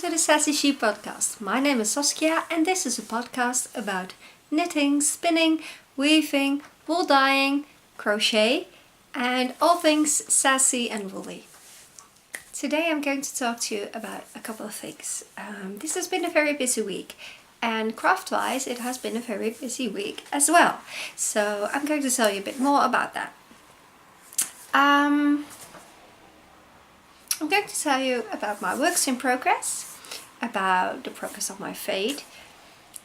to the Sassy Sheep podcast. My name is Saskia and this is a podcast about knitting, spinning, weaving, wool dyeing, crochet and all things sassy and woolly. Today I'm going to talk to you about a couple of things. This has been a very busy week and craft-wise it has been a very busy week as well. So I'm going to tell you a bit more about that. I'm going to tell you about my works in progress, about the progress of my fade.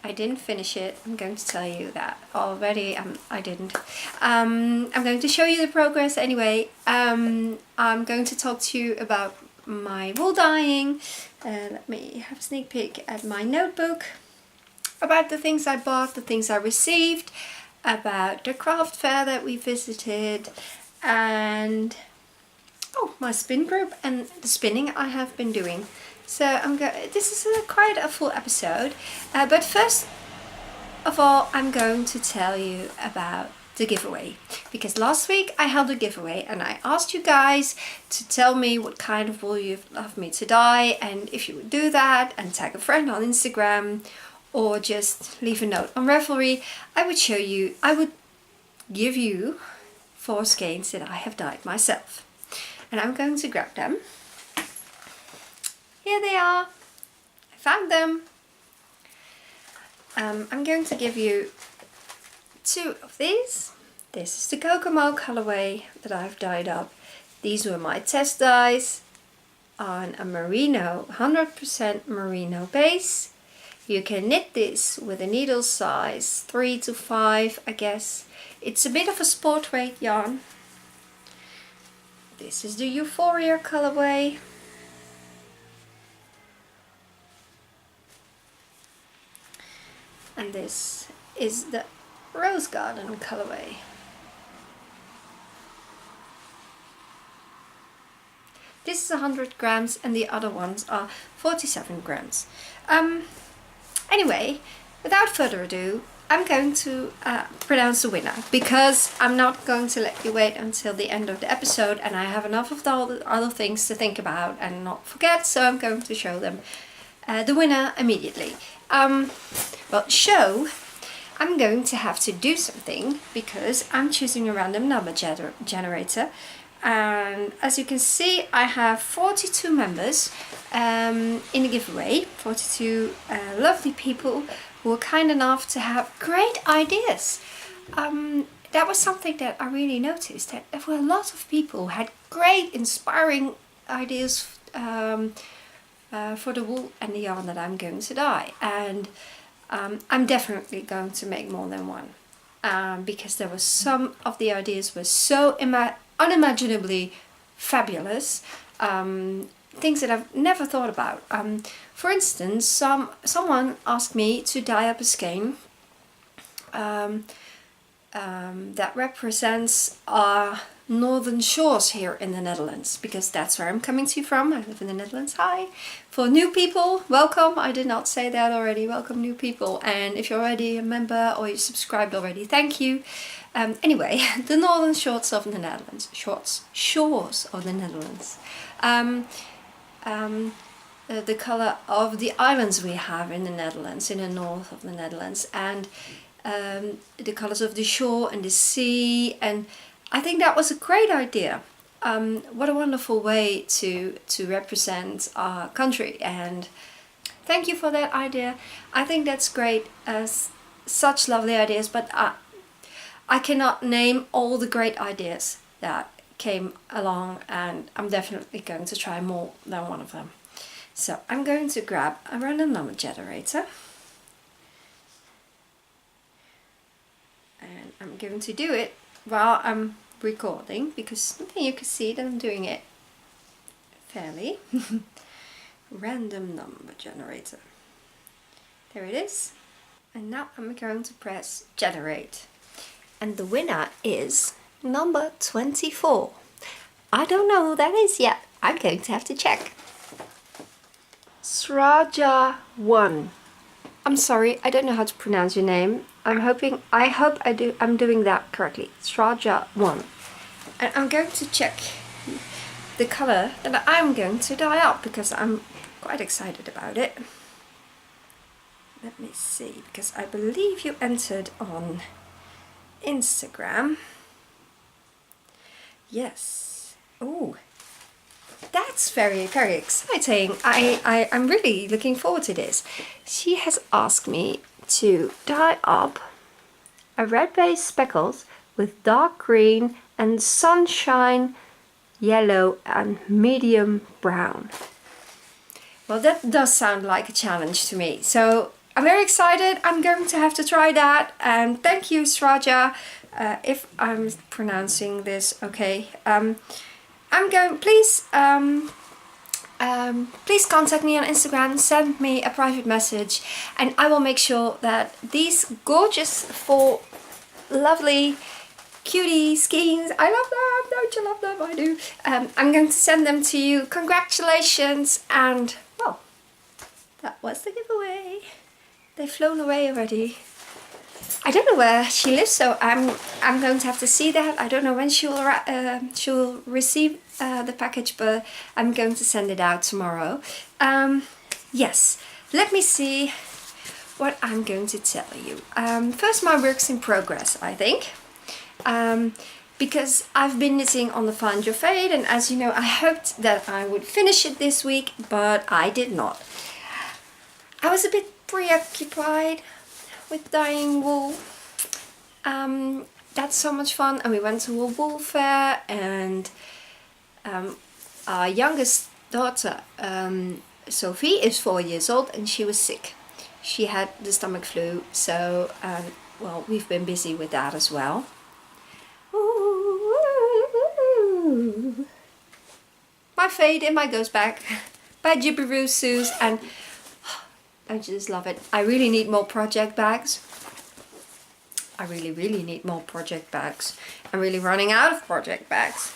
I didn't finish it. I'm going to tell you that already. I didn't. I'm going to show you the progress anyway. I'm going to talk to you about my wool dyeing. Let me have a sneak peek at my notebook. About the things I bought, the things I received, about the craft fair that we visited, and my spin group and the spinning I have been doing. So this is quite a full episode, but first of all I'm going to tell you about the giveaway, because last week I held a giveaway and I asked you guys to tell me what kind of wool you'd love me to dye, and if you would do that and tag a friend on Instagram or just leave a note on Ravelry, I would give you 4 skeins that I have dyed myself. And I'm going to grab them. Here they are. I found them. I'm going to give you 2 of these. This is the Kokomo colorway that I've dyed up. These were my test dyes on a merino, 100% merino base. You can knit this with a needle size 3 to 5, I guess. It's a bit of a sport weight yarn. This is the Euphoria colorway. And this is the Rose Garden colorway. This is 100 grams and the other ones are 47 grams. Anyway, without further ado, I'm going to pronounce the winner, because I'm not going to let you wait until the end of the episode and I have enough of all the other things to think about and not forget, so I'm going to show them the winner immediately. I'm going to have to do something because I'm choosing a random number generator, and as you can see I have 42 members in the giveaway, 42 lovely people who were kind enough to have great ideas. That was something that I really noticed, that there were a lot of people who had great inspiring ideas for the wool and the yarn that I'm going to dye, and I'm definitely going to make more than one, because there was some of the ideas were so unimaginably fabulous, things that I've never thought about. For instance, someone asked me to dye up a skein that represents our northern shores here in the Netherlands, because that's where I'm coming to you from. I live in the Netherlands. Hi! For new people, welcome. I did not say that already. Welcome new people. And if you're already a member or you subscribed already, thank you. Anyway, the northern shores of the Netherlands. Shores of the Netherlands. The color of the islands we have in the Netherlands, in the north of the Netherlands, and the colors of the shore and the sea, and I think that was a great idea. What a wonderful way to represent our country, and thank you for that idea. I think that's great, such lovely ideas, but I cannot name all the great ideas that came along, and I'm definitely going to try more than one of them. So I'm going to grab a random number generator and I'm going to do it while I'm recording, because then you can see that I'm doing it fairly. Random number generator. There it is. And now I'm going to press generate. And the winner is number 24. I don't know who that is yet. I'm going to have to check. Sraja 1. I'm sorry, I don't know how to pronounce your name. I hope I'm doing that correctly. Sraja 1. And I'm going to check the color that I'm going to dye up, because I'm quite excited about it. Let me see, because I believe you entered on Instagram. Yes. Oh, that's very, very exciting. I'm really looking forward to this. She has asked me to dye up a red base speckles with dark green and sunshine yellow and medium brown. Well, that does sound like a challenge to me. So I'm very excited. I'm going to have to try that. And thank you, Sraja, if I'm pronouncing this okay. Please contact me on Instagram, send me a private message, and I will make sure that these gorgeous 4 lovely cutie skeins, I love them, don't you love them? I do. I'm going to send them to you. Congratulations, and well, that was the giveaway. They've flown away already. I don't know where she lives, so I'm going to have to see that. I don't know when she'll receive the package, but I'm going to send it out tomorrow. Yes, let me see what I'm going to tell you. First, my works in progress, I think. Because I've been knitting on the Find Your Fade, and as you know, I hoped that I would finish it this week, but I did not. I was a bit preoccupied with dyeing wool. That's so much fun, and we went to a wool fair, and our youngest daughter, Sophie, is 4 years old, and she was sick. She had the stomach flu, so well, we've been busy with that as well. Ooh. My fade in my goes back by Jibberoo Suze, and I just love it. I really need more project bags. I really need more project bags. I'm really running out of project bags.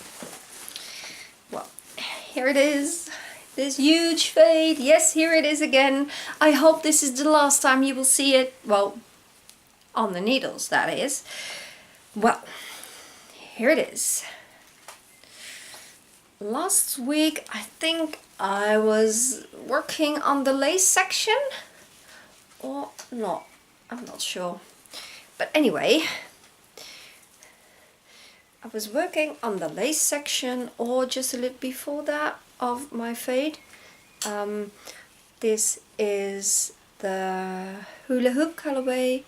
Well, here it is. This huge fade. Yes, here it is again. I hope this is the last time you will see it. Well, on the needles, that is. Well, here it is. Last week, I think I was working on the lace section, or not, I'm not sure. But anyway, I was working on the lace section, or just a little before that, of my fade. This is the Hula Hoop colorway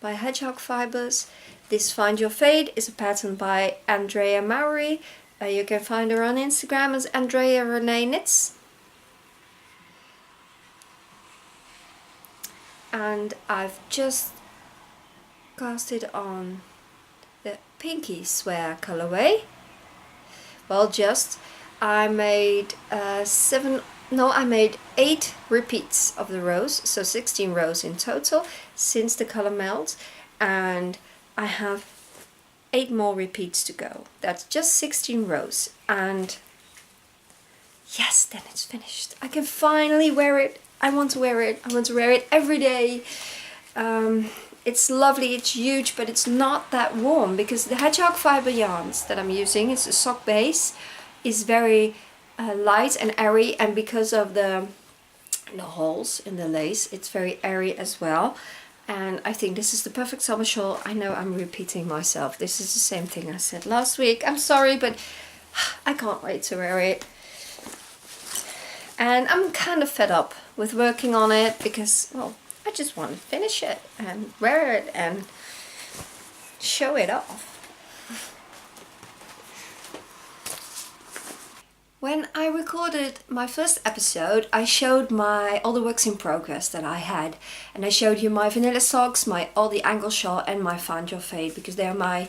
by Hedgehog Fibers. This Find Your Fade is a pattern by Andrea Mowry. You can find her on Instagram as Andrea Renee Knits. And I've just cast it on the Pinky Swear colorway. Well, I made 8 repeats of the rows, so 16 rows in total since the color melt, and I have 8 more repeats to go. That's just 16 rows, and yes, then it's finished. I can finally wear it. I want to wear it. I want to wear it every day. It's lovely, it's huge, but it's not that warm because the Hedgehog Fiber yarns that I'm using, it's a sock base, is very light and airy, and because of the holes in the lace, it's very airy as well. And I think this is the perfect summer shawl. I know I'm repeating myself. This is the same thing I said last week. I'm sorry, but I can't wait to wear it. And I'm kind of fed up with working on it because, well, I just want to finish it and wear it and show it off. When I recorded my first episode, I showed all the works in progress that I had, and I showed you my vanilla socks, all the angle shawl, and my Find Your Fade, because they're my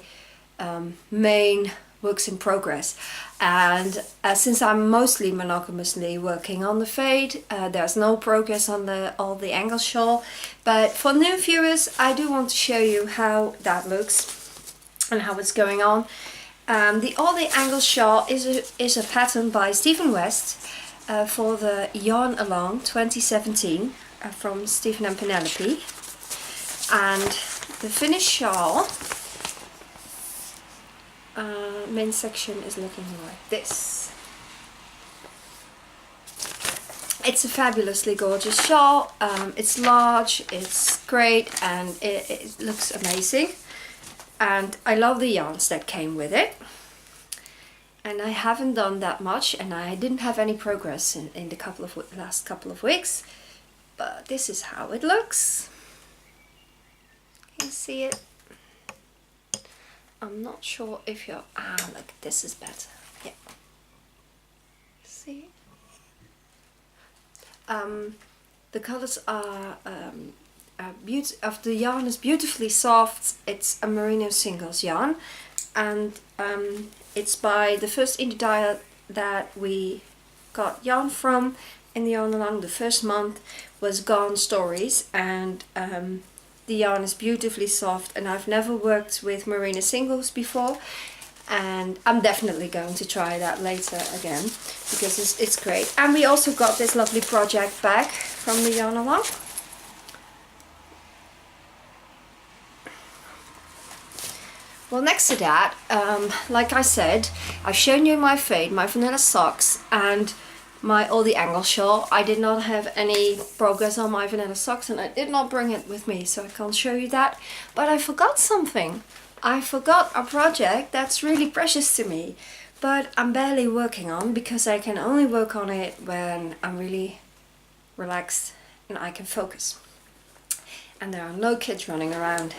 main works in progress. And since I'm mostly monogamously working on the fade, there's no progress on all the angle shawl. But for new viewers, I do want to show you how that looks and how it's going on. All the angle shawl is a pattern by Stephen West for the Yarn Along 2017 from Stephen and Penelope, and the finished shawl main section is looking like this. It's a fabulously gorgeous shawl. It's large, it's great, and it looks amazing. And I love the yarns that came with it. And I haven't done that much, and I didn't have any progress in the last couple of weeks. But this is how it looks. Can you see it? I'm not sure if you're... look, this is better. Yeah. See? The colors are of the yarn is beautifully soft. It's a merino singles yarn, and it's by the first indie dyer that we got yarn from in the Yarn Along. The first month was Gone Stories, and the yarn is beautifully soft, and I've never worked with merino singles before, and I'm definitely going to try that later again because it's great. And we also got this lovely project bag from the Yarn Along. Well, next to that, like I said, I've shown you my fade, my vanilla socks, and my all the angle shawl. I did not have any progress on my vanilla socks, and I did not bring it with me, so I can't show you that. But I forgot something. I forgot a project that's really precious to me, but I'm barely working on because I can only work on it when I'm really relaxed and I can focus. And there are no kids running around.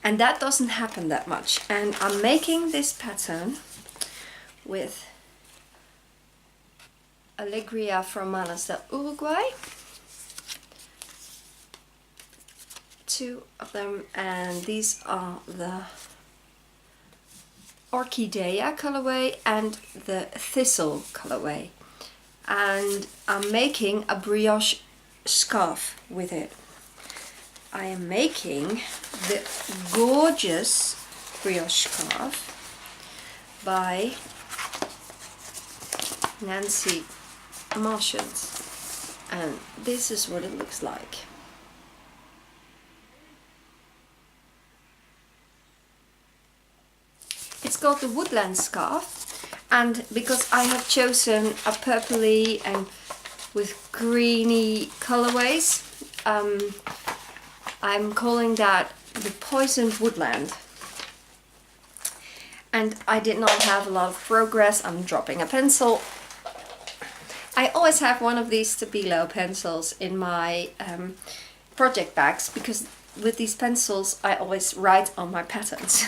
And that doesn't happen that much. And I'm making this pattern with Alegria from Manos del Uruguay. 2 of them, and these are the Orchidea colorway and the Thistle colorway. And I'm making a brioche scarf with it. I am making the gorgeous brioche scarf by Nancy Marchant, and this is what it looks like. It's called the Woodland Scarf, and because I have chosen a purpley and with greeny colorways, I'm calling that the Poisoned Woodland. And I did not have a lot of progress. I'm dropping a pencil. I always have one of these Stabilo pencils in my project bags, because with these pencils I always write on my patterns.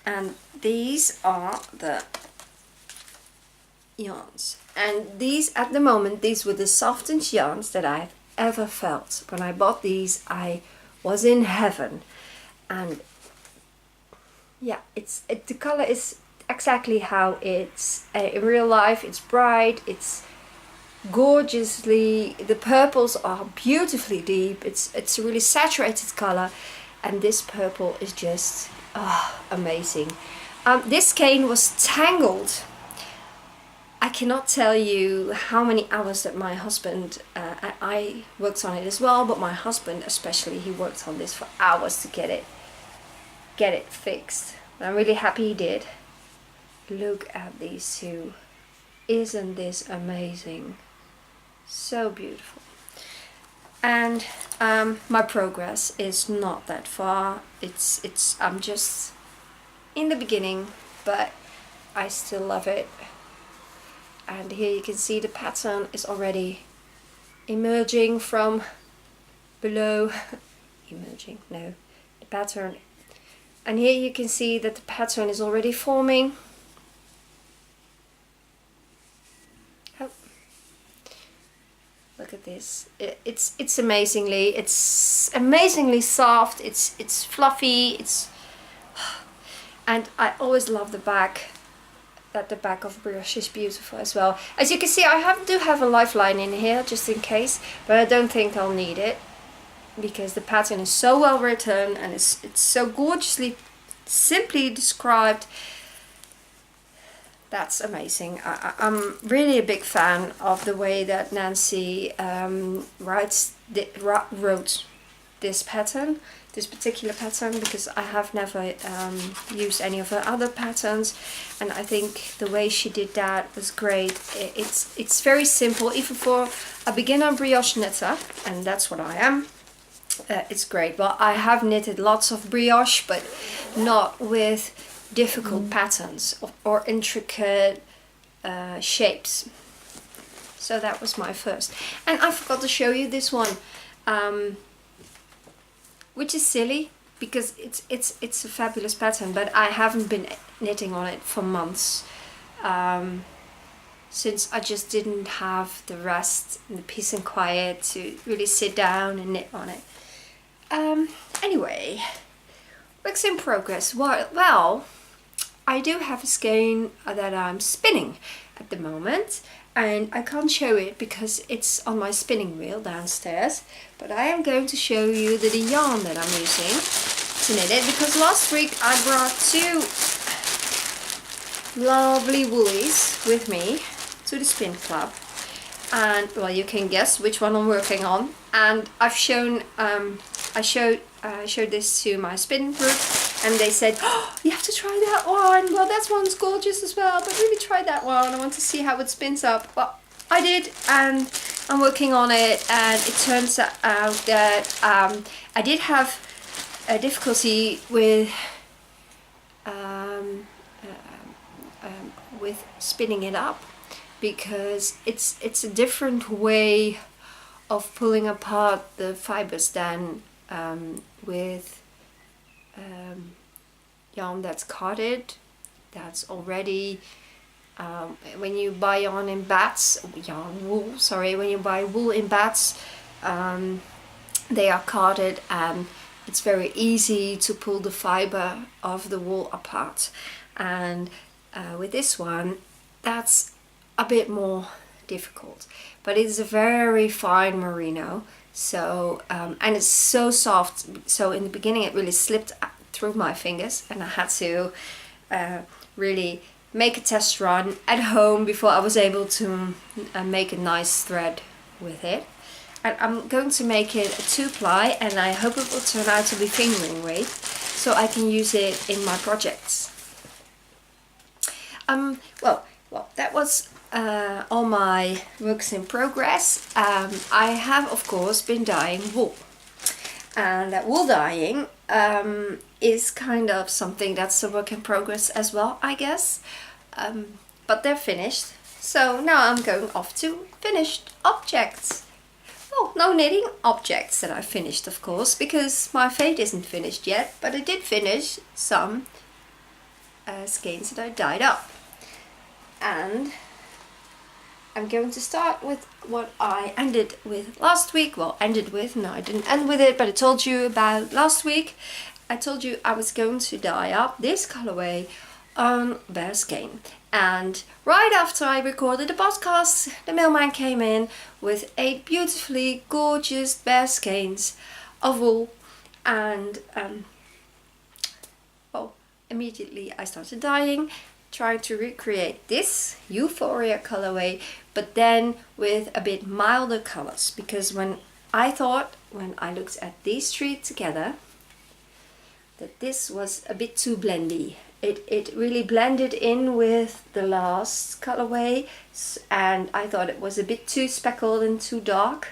And these are the yarns. And these, at the moment, these were the softest yarns that I've ever felt. When I bought these, I was in heaven. And yeah, the color is exactly how it's in real life. It's bright, it's gorgeously, the purples are beautifully deep, it's a really saturated color, and this purple is just amazing. This skein was tangled. I cannot tell you how many hours that my husband, I worked on it as well, but my husband especially, he worked on this for hours to get it fixed. I'm really happy he did. Look at these two. Isn't this amazing? So beautiful. And my progress is not that far. I'm just in the beginning, but I still love it. And here you can see the pattern is already emerging from below. Emerging, no, the pattern. And here you can see that the pattern is already forming. Oh. Look at this. It's amazingly soft. It's fluffy. And I always love the back. That the back of brioche is beautiful as well. As you can see, I do have a lifeline in here just in case, but I don't think I'll need it because the pattern is so well written and it's so gorgeously simply described. That's amazing. I'm really a big fan of the way that Nancy wrote this pattern, this particular pattern, because I have never used any of her other patterns, and I think the way she did that was great. It's very simple, even for a beginner brioche knitter, and that's what I am. It's great. Well, I have knitted lots of brioche, but not with difficult patterns or intricate shapes. So that was my first. And I forgot to show you this one, which is silly because it's a fabulous pattern, but I haven't been knitting on it for months, since I just didn't have the rest and the peace and quiet to really sit down and knit on it. Anyway, works in progress. Well, I do have a skein that I'm spinning at the moment, and I can't show it because it's on my spinning wheel downstairs, but I am going to show you the yarn that I'm using to knit it, because last week I brought 2 lovely woolies with me to the spin club, and well, you can guess which one I'm working on. And I've shown I showed this to my spin group, and they said, oh, you have to try that one. Well, that one's gorgeous as well, but really try that one. I want to see how it spins up. Well, I did, and I'm working on it, and it turns out that I did have a difficulty with spinning it up, because it's a different way of pulling apart the fibers than with yarn that's carded, that's already when you buy yarn in bats, when you buy wool in bats, they are carded, and it's very easy to pull the fiber of the wool apart. And with this one, that's a bit more difficult, but it's a very fine merino, so and it's so soft, so in the beginning it really slipped through my fingers, and I had to really make a test run at home before I was able to make a nice thread with it. And I'm going to make it a 2-ply, and I hope it will turn out to be fingering weight, so I can use it in my projects. Well, that was all my works in progress. I have, of course, been dyeing wool, and that wool dyeing is kind of something that's a work in progress as well, I guess. But they're finished, so now I'm going off to finished objects. Oh, no knitting objects that I finished, of course, because my fade isn't finished yet, but I did finish some skeins that I dyed up. And I'm going to start with what I ended with last week. Well, no, I didn't end with it, but I told you about last week. I told you I was going to dye up this colorway on bear skein. And right after I recorded the podcast, the mailman came in with 8 beautifully gorgeous bear skeins of wool, and well, immediately I started dyeing, trying to recreate this Euphoria colorway, but then with a bit milder colors, because when I looked at these 3 together, that this was a bit too blendy. It really blended in with the last colorway, and I thought it was a bit too speckled and too dark.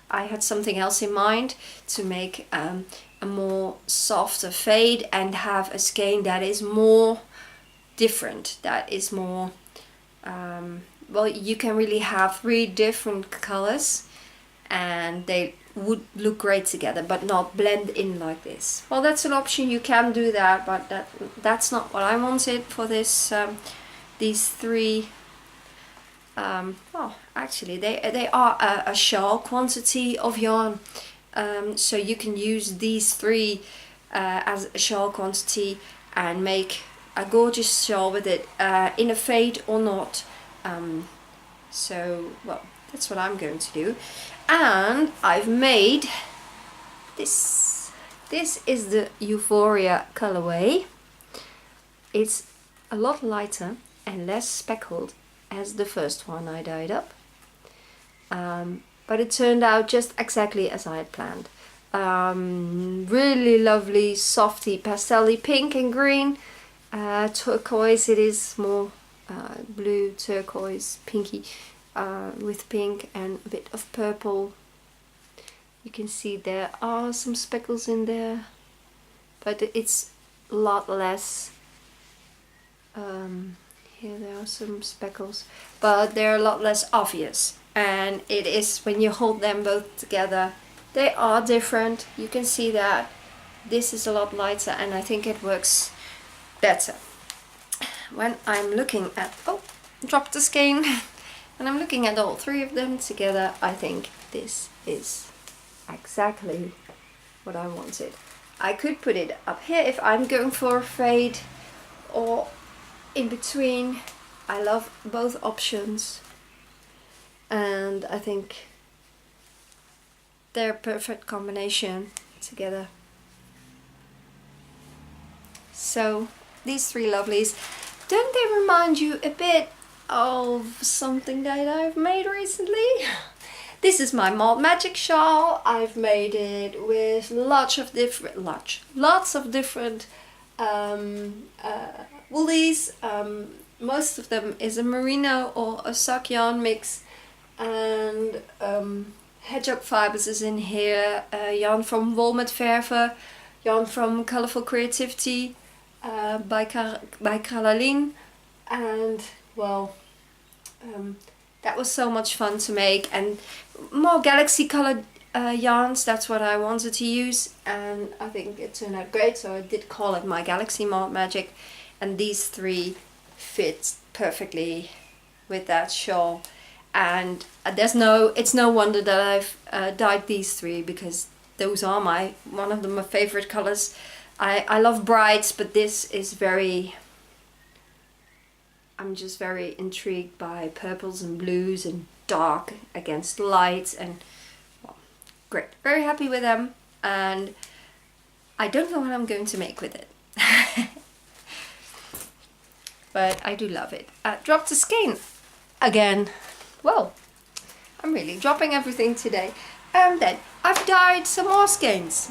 I had something else in mind to make a more softer fade and have a skein that is more different, that is more well, you can really have 3 different colors and they would look great together, but not blend in like this. Well, that's an option, you can do that, but that's not what I wanted for this these 3. Well, actually they are a shawl quantity of yarn, so you can use these 3 as a shawl quantity and make a gorgeous shawl with it, in a fade or not. So, well, that's what I'm going to do. And I've made this. This is the Euphoria colorway. It's a lot lighter and less speckled as the first one I dyed up. But it turned out just exactly as I had planned. really lovely softy pastel-y pink and green. Turquoise, it is more blue, turquoise, pinky, with pink and a bit of purple. You can see there are some speckles in there, but it's a lot less. Here there are some speckles, but they're a lot less obvious, and it is when you hold them both together, they are different. You can see that this is a lot lighter, and I think it works better. When I'm looking at, oh, dropped the skein, and I'm looking at all three of them together, I think this is exactly what I wanted. I could put it up here if I'm going for a fade, or in between. I love both options, and I think they're a perfect combination together. So these three lovelies, don't they remind you a bit of something that I've made recently? This is my Malt Magic shawl. I've made it with lots of different woolies. Most of them is a merino or a sock yarn mix, and hedgehog fibers is in here, yarn from Walmart Verve, yarn from Colorful Creativity by Kralaline, and well, that was so much fun to make, and more galaxy colored yarns. That's what I wanted to use, and I think it turned out great, so I did call it my Galaxy Malt Magic, and these three fit perfectly with that shawl. And it's no wonder that I've dyed these three, because those are one of my favorite colors. I love brights, but this is I'm just very intrigued by purples and blues and dark against light, and well, great. Very happy with them, and I don't know what I'm going to make with it. But I do love it. Dropped the skein again. Well, I'm really dropping everything today. And then I've dyed some more skeins.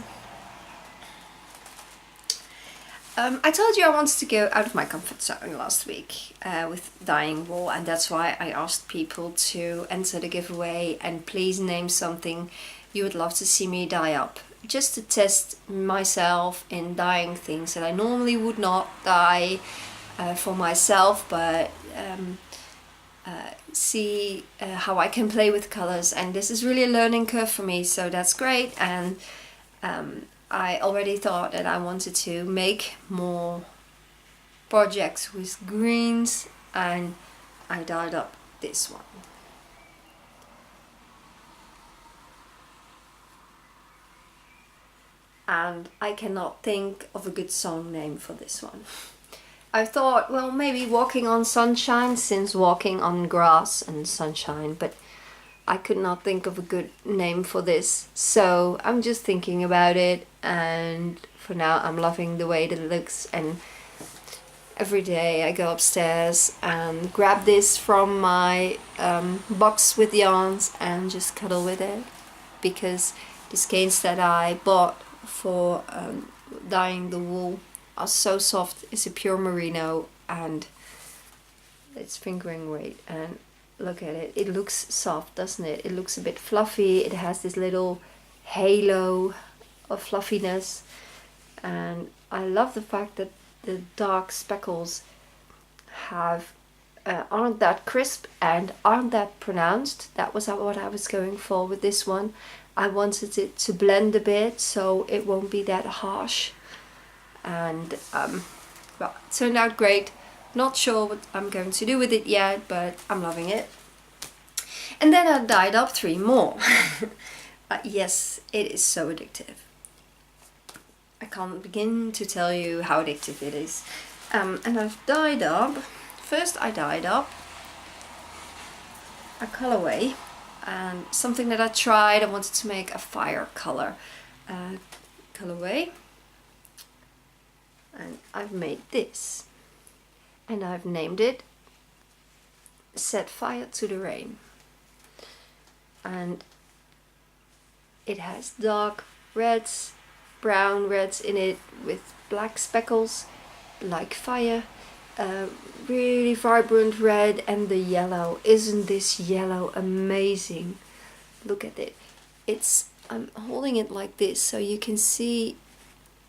I told you I wanted to go out of my comfort zone last week with dyeing wool, and that's why I asked people to enter the giveaway and please name something you would love to see me dye up, just to test myself in dyeing things that I normally would not dye for myself, but see how I can play with colors. And this is really a learning curve for me, so that's great. And I already thought that I wanted to make more projects with greens, and I dyed up this one. And I cannot think of a good song name for this one. I thought, well, maybe Walking on Sunshine, since walking on grass and sunshine, but I could not think of a good name for this, so I'm just thinking about it, and for now I'm loving the way that it looks. And every day I go upstairs and grab this from my box with yarns and just cuddle with it, because the skeins that I bought for dyeing the wool are so soft. It's a pure merino, and it's fingering weight, and look at it. It looks soft, doesn't it? It looks a bit fluffy. It has this little halo of fluffiness, and I love the fact that the dark speckles aren't that crisp and aren't that pronounced. That was what I was going for with this one. I wanted it to blend a bit so it won't be that harsh, and well, it turned out great. Not sure what I'm going to do with it yet, but I'm loving it. And then I dyed up 3 more. Yes, it is so addictive. I can't begin to tell you how addictive it is. And I've dyed up, first I dyed up a colorway, and something that I tried. I wanted to make a fire color colorway, and I've made this, and I've named it Set Fire to the Rain. And it has dark reds, brown reds in it with black speckles like fire. Really vibrant red, and the yellow. Isn't this yellow amazing? Look at it. I'm holding it like this so you can see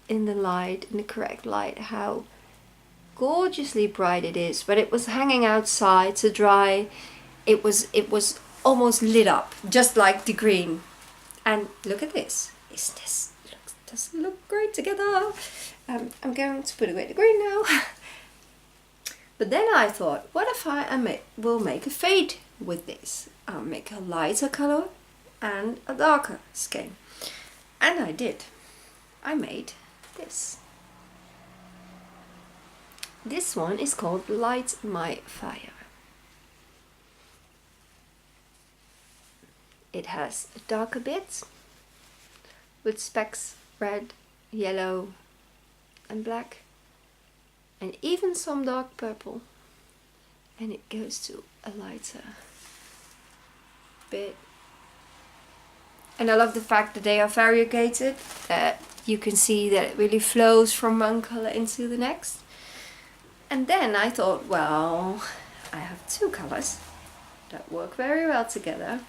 in the light, in the correct light, how gorgeously bright it is. But it was hanging outside to dry. It was almost lit up, just like the green. And look at this. Doesn't look great together. I'm going to put away the green now. But then I thought, what if I will make a fade with this? I'll make a lighter color and a darker skein. And I did. I made this. This one is called Light My Fire. It has darker bits with specks, red, yellow and black, and even some dark purple, and it goes to a lighter bit. And I love the fact that they are variegated, that you can see that it really flows from one color into the next. And then I thought, well, I have two colors that work very well together.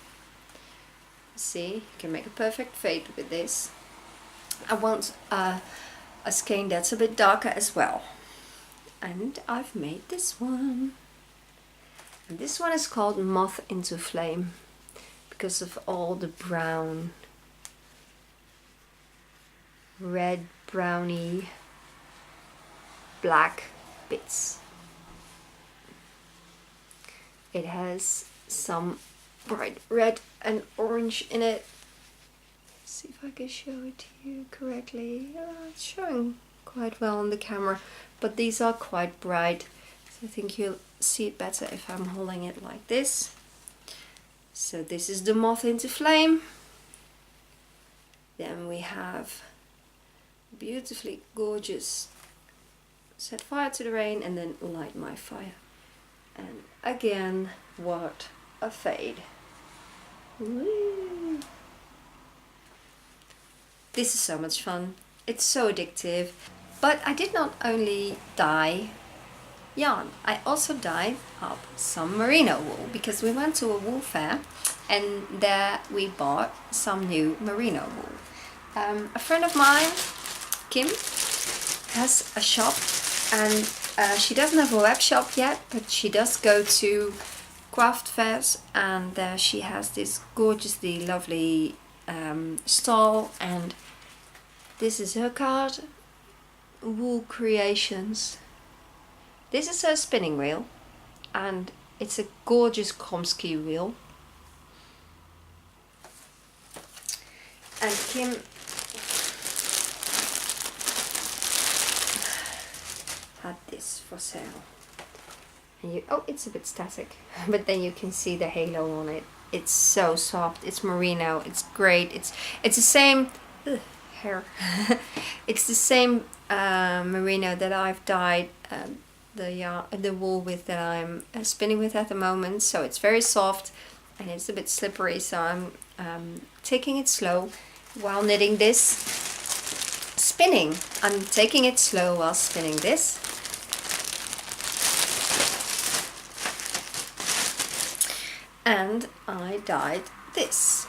See, you can make a perfect fade with this. I want a skein that's a bit darker as well. And I've made this one. And this one is called Moth into Flame because of all the brown, red, browny, black bits. It has some bright red and orange in it. Let's see if I can show it to you correctly. It's showing quite well on the camera, but these are quite bright, so I think you'll see it better if I'm holding it like this. So this is the Moth into Flame. Then we have beautifully gorgeous Set Fire to the Rain and then Light My Fire. And again, what a fade. Woo. This is so much fun. It's so addictive. But I did not only dye yarn, I also dyed up some merino wool because we went to a wool fair and there we bought some new merino wool. A friend of mine, Kim, has a shop, and she doesn't have a web shop yet, but she does go to craft fairs, and there she has this gorgeously lovely stall, and this is her card, Wool Creations. This is her spinning wheel, and it's a gorgeous Kromsky wheel. And Kim had this for sale. And oh, it's a bit static, but then you can see the halo on it. It's so soft. It's merino. It's great. It's the same hair. It's the same merino that I've dyed the wool with, that I'm spinning with at the moment. So it's very soft and it's a bit slippery. So I'm taking it slow while knitting this. Spinning. I'm taking it slow while spinning this. And I dyed this.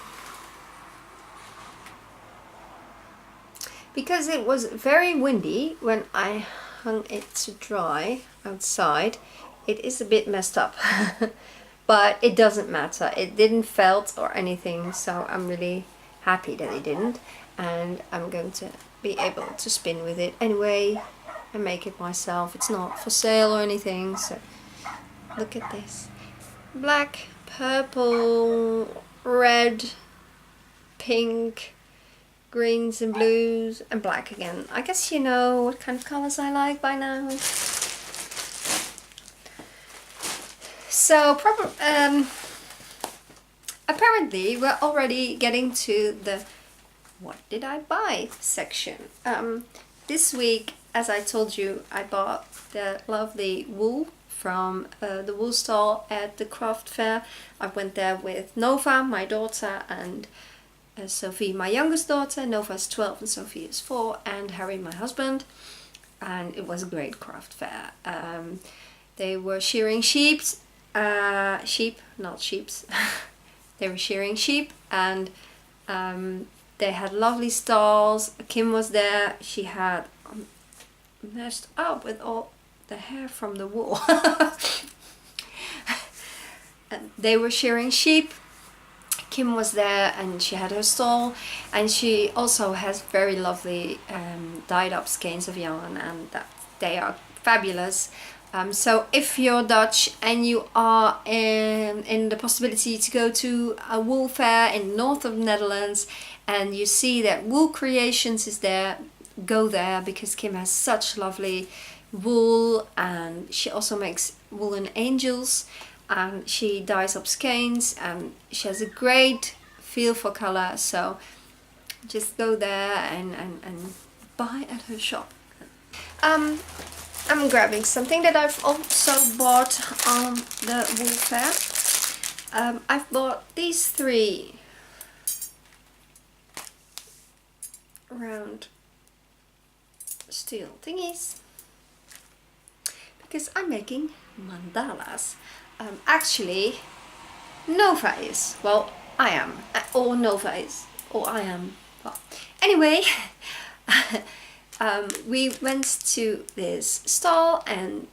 Because it was very windy when I hung it to dry outside, it is a bit messed up. But it doesn't matter. It didn't felt or anything, so I'm really happy that it didn't. And I'm going to be able to spin with it anyway and make it myself. It's not for sale or anything, so look at this. Black, purple, red, pink, greens and blues, and black again. I guess you know what kind of colors I like by now. So apparently we're already getting to the what did I buy section. This week, as I told you, I bought the lovely wool from the wool stall at the craft fair. I went there with Nova, my daughter, and Sophie, my youngest daughter. Nova is 12 and Sophie is 4, and Harry, my husband. And it was a great craft fair. They were shearing sheep, not sheeps. They were shearing sheep, and they had lovely stalls. Kim was there. She had messed up with all the hair from the wool. And they were shearing sheep. Kim was there and she had her stall, and she also has very lovely dyed up skeins of yarn, and they are fabulous. So if you're Dutch and you are in the possibility to go to a wool fair in the north of the Netherlands and you see that Wool Creations is there, go there, because Kim has such lovely wool, and she also makes woolen angels, and she dyes up skeins, and she has a great feel for color. So just go there and buy at her shop. I'm grabbing something that I've also bought on the wool fair. I've bought these 3 round steel thingies because I'm making mandalas. Actually, Nova is. Well, I am. Or Nova is. Or I am. Well, anyway, we went to this stall, and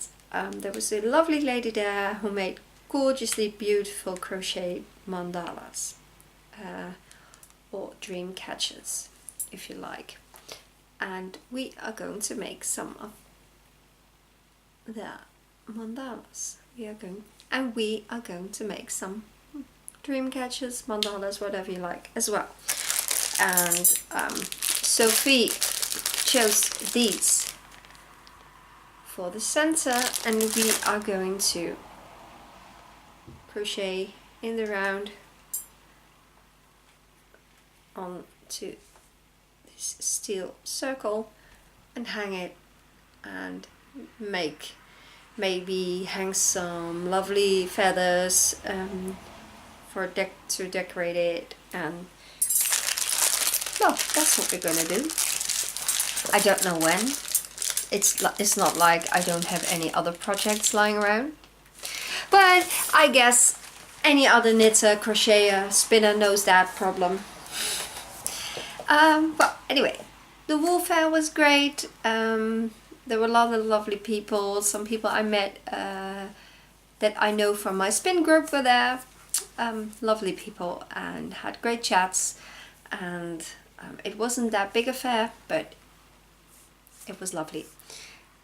there was a lovely lady there who made gorgeously beautiful crochet mandalas. Or dream catchers, if you like. And we are going to make some of the mandalas. We are going to make some dream catchers, mandalas, whatever you like as well. And Sophie chose these for the center, and we are going to crochet in the round onto this steel circle and hang it, and maybe hang some lovely feathers to decorate it, and well, that's what we're gonna do. I don't know when. It's not like I don't have any other projects lying around, but I guess any other knitter, crocheter, spinner knows that problem. Well, anyway, the wool fair was great. There were a lot of lovely people. Some people I met that I know from my spin group were there. Lovely people, and had great chats. And it wasn't that big a fair, but it was lovely.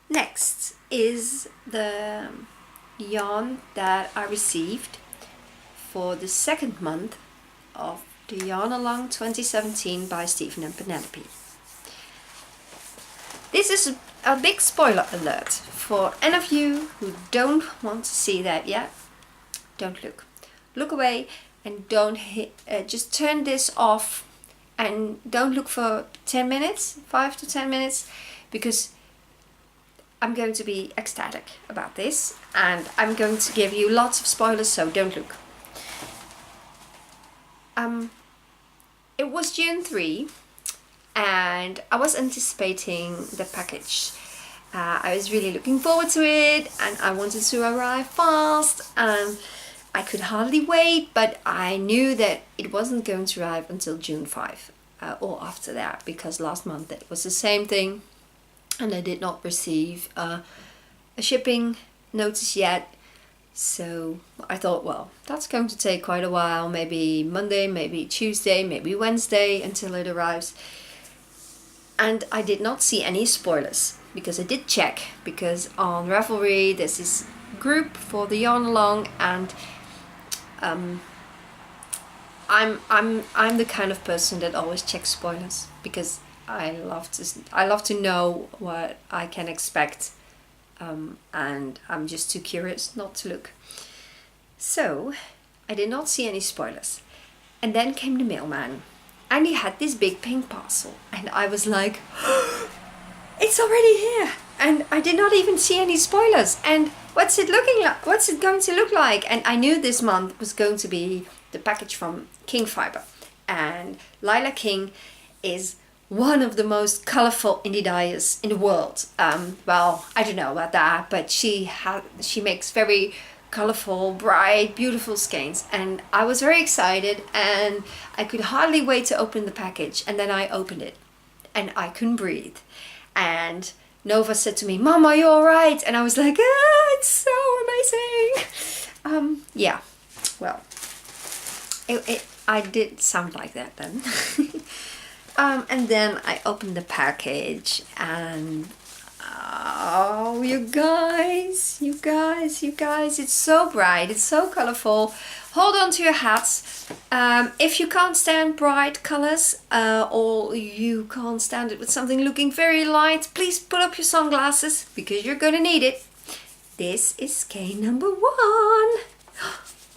Next is the yarn that I received for the 2nd month of the Yarn Along 2017 by Stephen and Penelope. This is a big spoiler alert for any of you who don't want to see that yet. Don't look. Look away and don't just turn this off, and don't look for 10 minutes, 5 to 10 minutes, because I'm going to be ecstatic about this, and I'm going to give you lots of spoilers, so don't look. It was June 3, and I was anticipating the package. I was really looking forward to it, and I wanted to arrive fast, and I could hardly wait, but I knew that it wasn't going to arrive until June 5 or after that, because last month it was the same thing, and I did not receive a shipping notice yet. So I thought, well, that's going to take quite a while, maybe Monday, maybe Tuesday, maybe Wednesday until it arrives. And I did not see any spoilers, because I did check, because on Ravelry there's this group for the Yarn Along, and I'm the kind of person that always checks spoilers, because I love to know what I can expect. And I'm just too curious not to look. So I did not see any spoilers. And then came the mailman, and he had this big pink parcel, and I was like, oh, it's already here, and I did not even see any spoilers. And what's it looking like? What's it going to look like? And I knew this month was going to be the package from King Fiber, and Lila King is one of the most colorful indie dyers in the world. Well, I don't know about that, but she makes very colorful, bright, beautiful skeins, and I was very excited and I could hardly wait to open the package. And then I opened it and I couldn't breathe, and Nova said to me, "Mom, are you alright?" And I was like, "Ah, it's so amazing." Yeah, well, I did sound like that then. And then I opened the package and oh, you guys, it's so bright, it's so colorful. Hold on to your hats. If you can't stand bright colors or you can't stand it with something looking very light, please put up your sunglasses because you're gonna need it. This is skein number 1.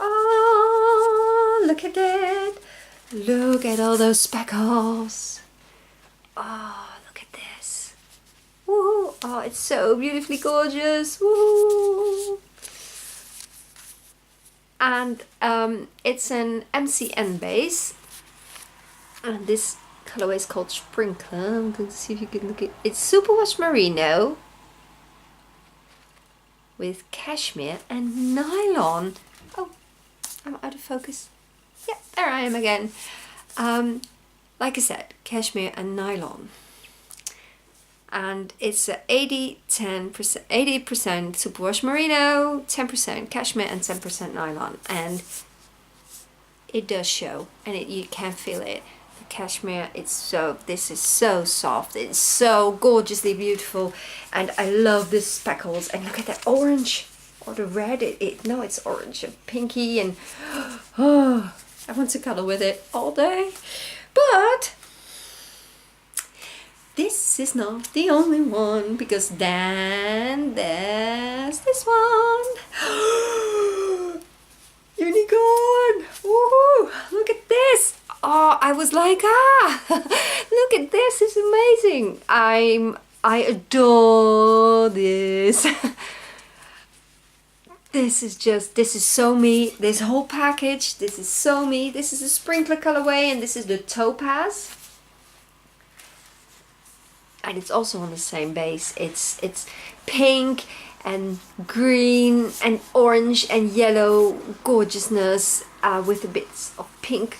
Oh, look at that. Look at all those speckles. Oh, look at this. Woo. Oh, it's so beautifully gorgeous. Woo. And it's an MCN base. And this colorway is called Sprinkler. I'm going to see if you can look at it. It's superwash merino with cashmere and nylon. Oh, I'm out of focus. Yeah, there I am again. Like I said, cashmere and nylon. And it's a 80% superwash merino, 10% cashmere and 10% nylon. And it does show, and you can feel it. The cashmere, this is so soft. It's so gorgeously beautiful. And I love the speckles. And look at that orange or the red. No, it's orange and pinky, and oh, I want to color with it all day. But this is not the only one, because then there's this one. Unicorn! Woohoo! Look at this! Oh, I was like, look at this, it's amazing. I adore this. This is so me. This whole package, this is so me. This is a sprinkler colorway, and this is the topaz. And it's also on the same base. It's pink and green and orange and yellow gorgeousness with a bit of pink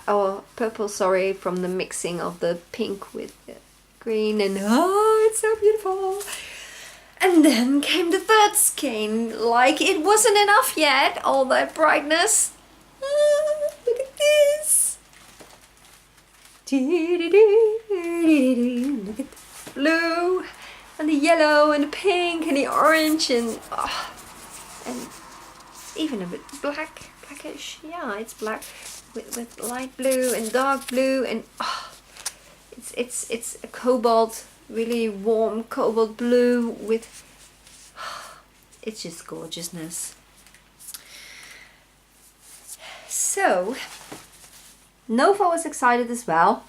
or purple, sorry, from the mixing of the pink with the green, and oh, it's so beautiful. And then came the third skein. Like it wasn't enough yet, all that brightness. Look at this. Look at the blue and the yellow and the pink and the orange and even a bit blackish. Yeah, it's black with light blue and dark blue, and it's a cobalt, really warm cobalt blue with it's just gorgeousness. So Nova was excited as well.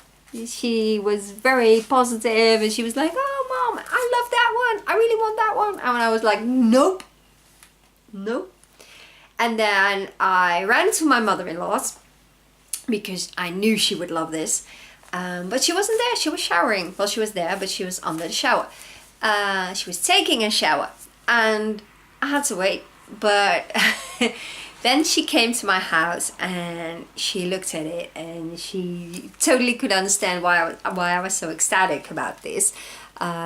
She was very positive and she was like, "Oh Mom, I love that one, I really want that one." And I was like, nope. And then I ran to my mother-in-law's because I knew she would love this. But she wasn't there, she was showering. Well, she was there, but she was under the shower. She was taking a shower and I had to wait. But then she came to my house and she looked at it and she totally could understand why I was so ecstatic about this.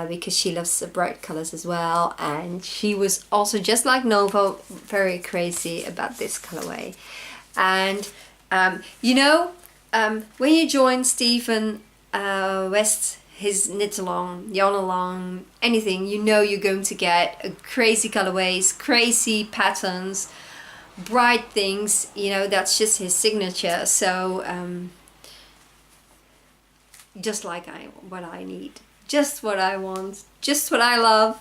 Because she loves the bright colors as well. And she was also, just like Nova, very crazy about this colorway. And when you join Stephen West, his knit along, yarn along, anything, you're going to get crazy colorways, crazy patterns, bright things. That's just his signature. So just like what I need, just what I want, just what I love.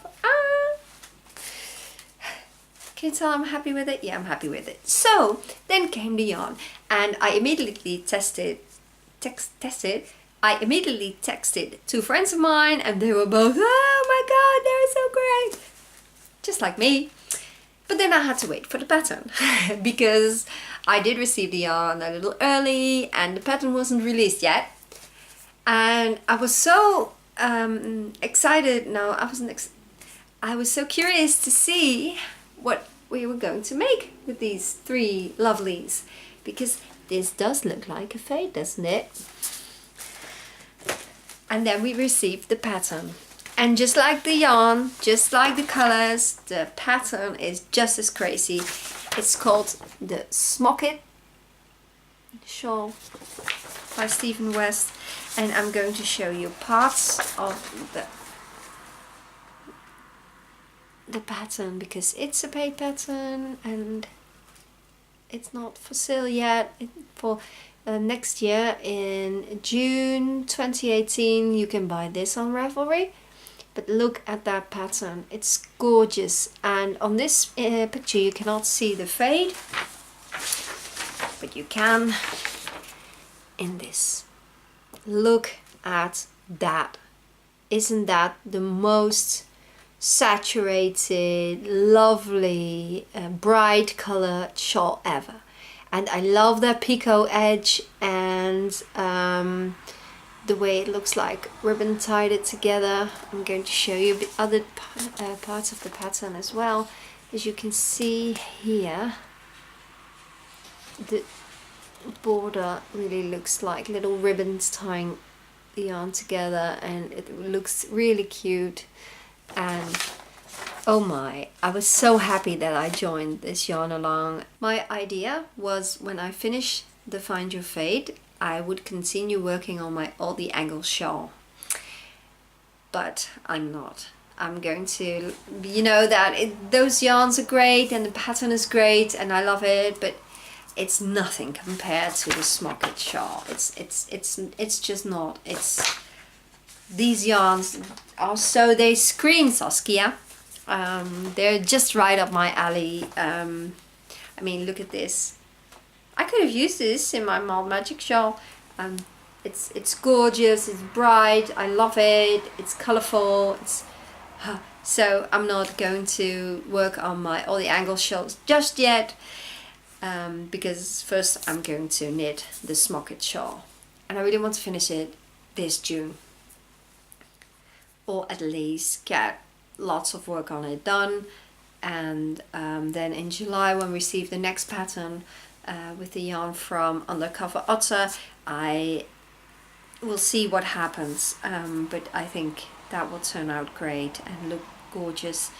Can you tell I'm happy with it? Yeah, I'm happy with it. So then came the yarn, and I immediately texted 2 friends of mine, and they were both, "Oh my god, they're so great," just like me. But then I had to wait for the pattern because I did receive the yarn a little early and the pattern wasn't released yet. And I was so excited. No, I was so curious to see what we were going to make with these 3 lovelies, because this does look like a fade, doesn't it? And then we received the pattern. And just like the yarn, just like the colors, the pattern is just as crazy. It's called the Smocket Shawl by Stephen West. And I'm going to show you parts of the pattern, because it's a paid pattern and it's not for sale yet. For next year in June 2018 you can buy this on Ravelry. But look at that pattern, it's gorgeous. And on this picture you cannot see the fade, but you can in this. Look at that. Isn't that the most saturated, lovely, bright colored shawl ever? And I love that picot edge and the way it looks like ribbon tied it together. I'm going to show you the other parts of the pattern as well. As you can see here, the border really looks like little ribbons tying the yarn together, and it looks really cute. And oh my, I was so happy that I joined this yarn along. My idea was, when I finish the Find Your Fade, I would continue working on my All the Angles shawl. But I'm not. I'm going to, you know, that those yarns are great and the pattern is great and I love it, but it's nothing compared to the Smocket shawl. It's just not. These yarns are so, they scream Saskia. They're just right up my alley. I mean, look at this. I could have used this in my Mild Magic shawl. It's gorgeous, it's bright, I love it, it's colourful. So I'm not going to work on my All the Angles shawls just yet, because first I'm going to knit the Smocket shawl, and I really want to finish it this June, or at least get lots of work on it done. And then in July, when we receive the next pattern with the yarn from Undercover Otter, I will see what happens, but I think that will turn out great and look gorgeous.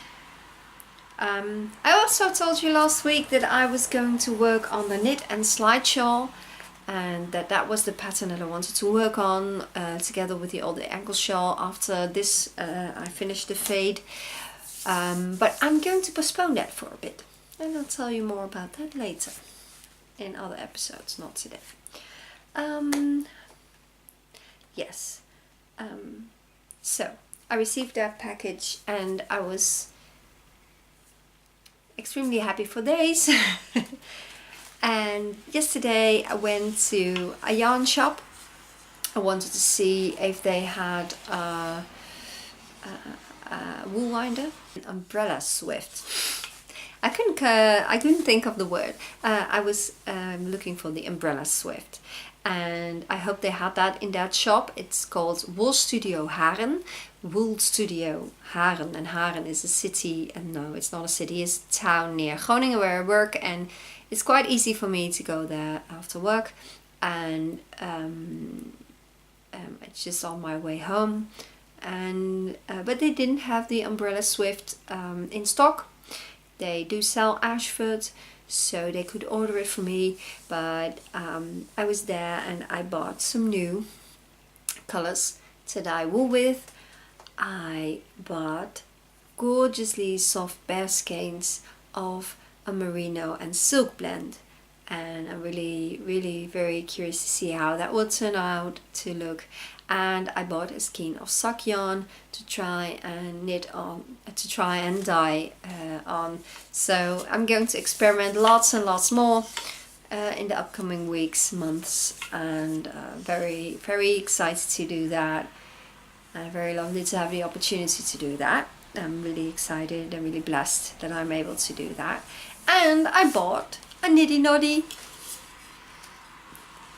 I also told you last week that I was going to work on the knit and slide shawl, and that was the pattern that I wanted to work on together with the All the Angles shawl. After this I finished the fade, but I'm going to postpone that for a bit, and I'll tell you more about that later in other episodes, not today. Yes, so I received that package and I was extremely happy for days. And yesterday I went to a yarn shop. I wanted to see if they had a wool winder, an umbrella swift. I couldn't think of the word. I was looking for the umbrella swift, and I hope they had that in that shop. It's called Wool Studio Haren. Wool Studio Haren, and Haren is a city, and no, it's not a city, it's a town near Groningen where I work, and it's quite easy for me to go there after work, and it's just on my way home. And but they didn't have the umbrella swift in stock. They do sell Ashford, so they could order it for me, but I was there and I bought some new colors to dye wool with. I bought gorgeously soft bear skeins of a merino and silk blend, and I'm really very curious to see how that will turn out to look. And I bought a skein of sock yarn to try and knit on, to try and dye on. So I'm going to experiment lots and lots more in the upcoming weeks, months, and very excited to do that. Very lovely to have the opportunity to do that. I'm really excited and really blessed that I'm able to do that. And I bought a niddy noddy.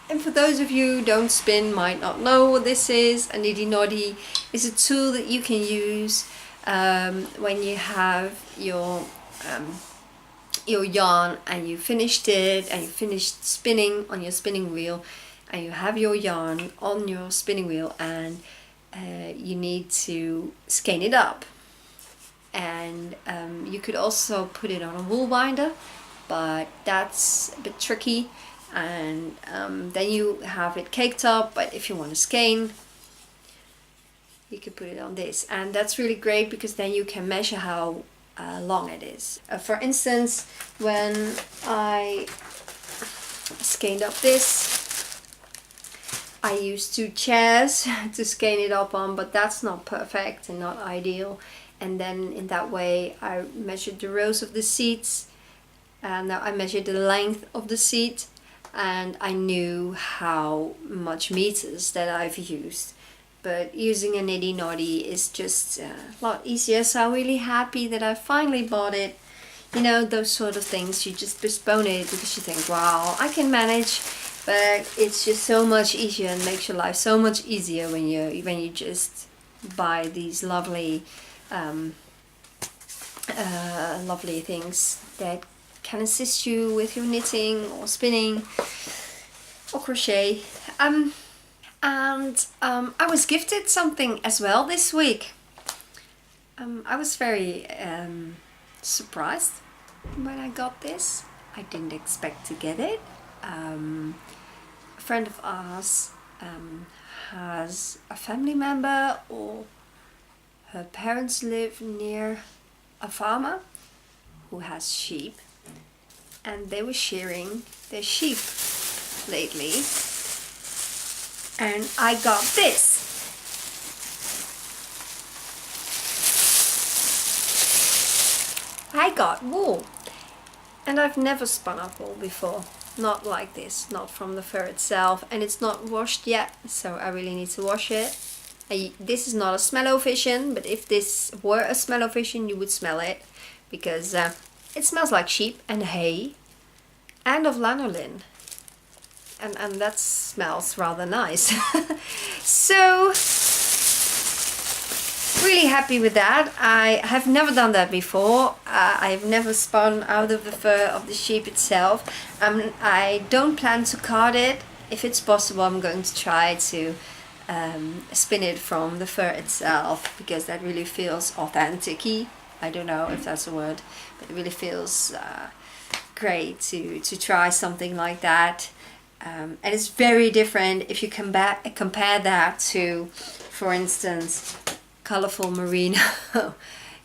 And for those of you who don't spin, might not know what this is, a niddy noddy is a tool that you can use when you have your yarn and you finished it and you finished spinning on your spinning wheel, and you have your yarn on your spinning wheel, and you need to skein it up. And you could also put it on a wool binder, but that's a bit tricky, and then you have it caked up. But if you want to skein, you can put it on this, and that's really great because then you can measure how long it is. For instance, when I skeined up this, I used 2 chairs to skein it up on, but that's not perfect and not ideal. And then in that way I measured the rows of the seats, and now I measured the length of the seat, and I knew how much meters that I've used. But using a niddy noddy is just a lot easier, so I'm really happy that I finally bought it. You know, those sort of things, you just postpone it because you think, wow, I can manage, but it's just so much easier and makes your life so much easier when you just buy these lovely lovely things that can assist you with your knitting or spinning or crochet. I was gifted something as well this week. I was very surprised when I got this. I didn't expect to get it. A friend of ours has a family member, or her parents live near a farmer who has sheep, and they were shearing their sheep lately, and I got this. I got wool, and I've never spun up wool before, not like this, not from the fur itself, and it's not washed yet, so I really need to wash it. This is not a smell-o-vision, but if this were a smell-o-vision you would smell it, because it smells like sheep and hay and of lanolin, and that smells rather nice. So really happy with that. I have never done that before. I've never spun out of the fur of the sheep itself. I don't plan to card it. If it's possible, I'm going to try to spin it from the fur itself, because that really feels authentic-y. I don't know if that's a word, but it really feels great to try something like that. And it's very different if you compare that to, for instance, colorful merino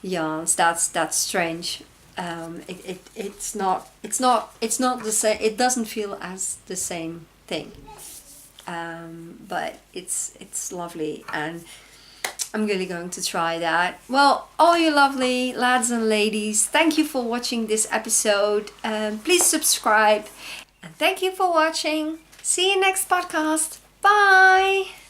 yarns. That's strange. It's not the same. It doesn't feel as the same thing. But it's lovely, and I'm really going to try that. Well, all you lovely lads and ladies, thank you for watching this episode. Please subscribe, and thank you for watching. See you next podcast. Bye.